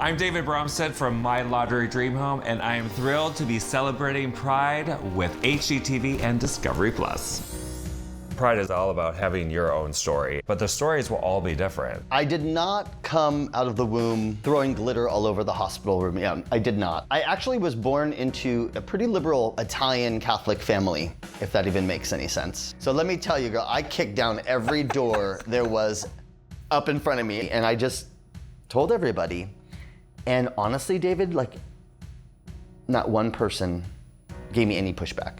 I'm David Bromstad from My Lottery Dream Home, and I am thrilled to be celebrating Pride with Hgtv and Discovery Plus. Pride is all about having your own story, but the stories will all be different. I did not come out of the womb throwing glitter all over the hospital room. Yeah, I did not. I actually was born into a pretty liberal Italian Catholic family, if that even makes any sense. So let me tell you, girl, I kicked down every door there was up in front of me, and I just told everybody. And honestly, David, like, not one person gave me any pushback.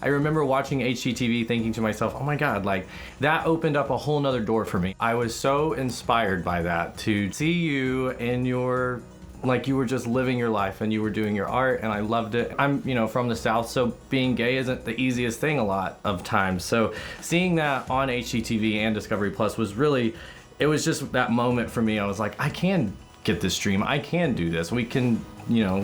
I remember watching HGTV thinking to myself, oh my God, like that opened up a whole nother door for me. I was so inspired by that, to see you in your, like you were just living your life and you were doing your art, and I loved it. I'm, from the South, so being gay isn't the easiest thing a lot of times. So seeing that on HGTV and Discovery Plus was really, it was just that moment for me. I was like, I can get this dream. I can do this. We can,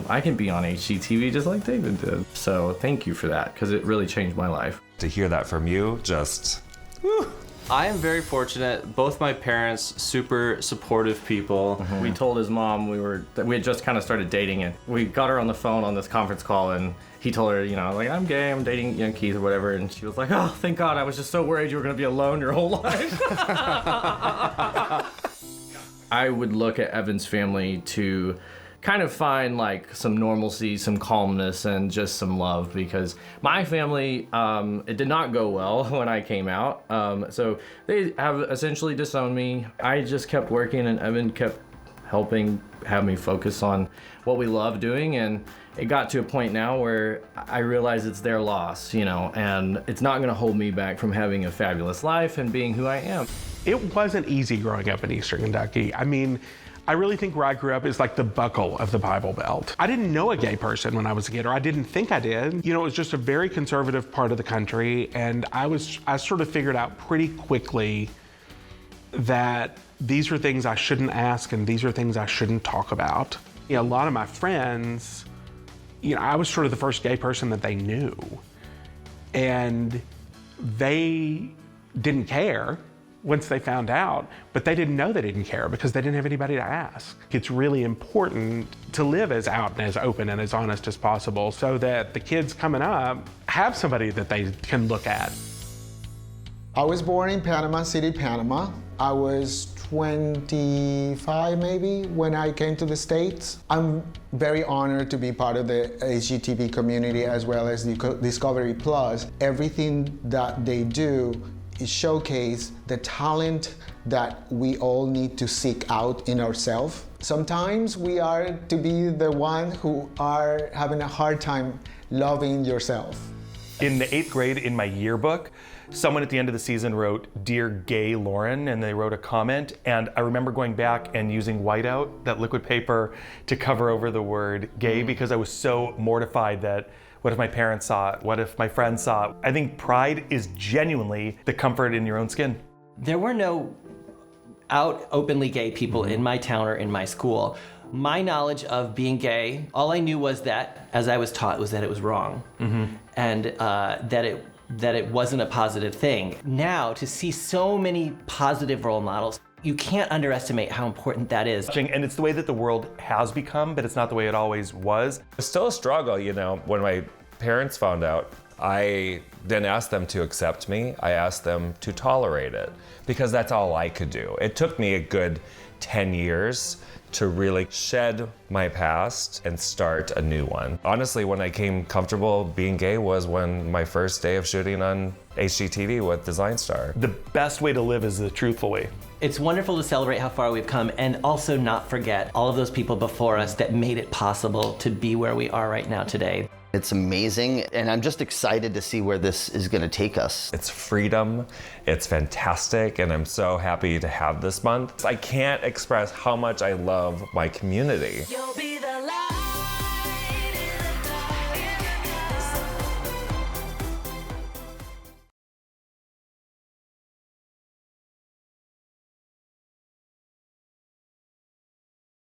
I can be on HGTV just like David did. So thank you for that, because it really changed my life. To hear that from you, just, whew. I am very fortunate. Both my parents, super supportive people. Mm-hmm. We told his mom we had just kind of started dating, and we got her on the phone on this conference call, and he told her, like, I'm gay, I'm dating Keith or whatever, and she was like, oh, thank God, I was just so worried you were gonna be alone your whole life. I would look at Evan's family to kind of find like some normalcy, some calmness, and just some love, because my family, it did not go well when I came out. So they have essentially disowned me. I just kept working, and Evan kept helping have me focus on what we love doing. And it got to a point now where I realize it's their loss, and it's not gonna hold me back from having a fabulous life and being who I am. It wasn't easy growing up in Eastern Kentucky. I mean, I really think where I grew up is like the buckle of the Bible Belt. I didn't know a gay person when I was a kid, or I didn't think I did. It was just a very conservative part of the country, and I sort of figured out pretty quickly that these are things I shouldn't ask and these are things I shouldn't talk about. A lot of my friends, I was sort of the first gay person that they knew, and they didn't care once they found out, but they didn't know they didn't care because they didn't have anybody to ask. It's really important to live as out and as open and as honest as possible so that the kids coming up have somebody that they can look at. I was born in Panama City, Panama. I was 25 maybe when I came to the States. I'm very honored to be part of the HGTV community as well as the Discovery Plus. Everything that they do showcase the talent that we all need to seek out in ourselves. Sometimes we are to be the one who are having a hard time loving yourself. In the 8th grade, in my yearbook, someone at the end of the season wrote, "Dear Gay Lauren," and they wrote a comment, and I remember going back and using whiteout, that liquid paper, to cover over the word gay, because I was so mortified that what if my parents saw it? What if my friends saw it? I think Pride is genuinely the comfort in your own skin. There were no out openly gay people in my town or in my school. My knowledge of being gay, all I knew was that, as I was taught, was that it was wrong, and that it wasn't a positive thing. Now, to see so many positive role models, you can't underestimate how important that is. And it's the way that the world has become, but it's not the way it always was. It's still a struggle, when my parents found out, I didn't ask them to accept me, I asked them to tolerate it, because that's all I could do. It took me a good 10 years to really shed my past and start a new one. Honestly, when I came comfortable being gay was when my first day of shooting on HGTV with Design Star. The best way to live is the truthful way. It's wonderful to celebrate how far we've come, and also not forget all of those people before us that made it possible to be where we are right now today. It's amazing, and I'm just excited to see where this is gonna take us. It's freedom, it's fantastic, and I'm so happy to have this month. I can't express how much I love my community.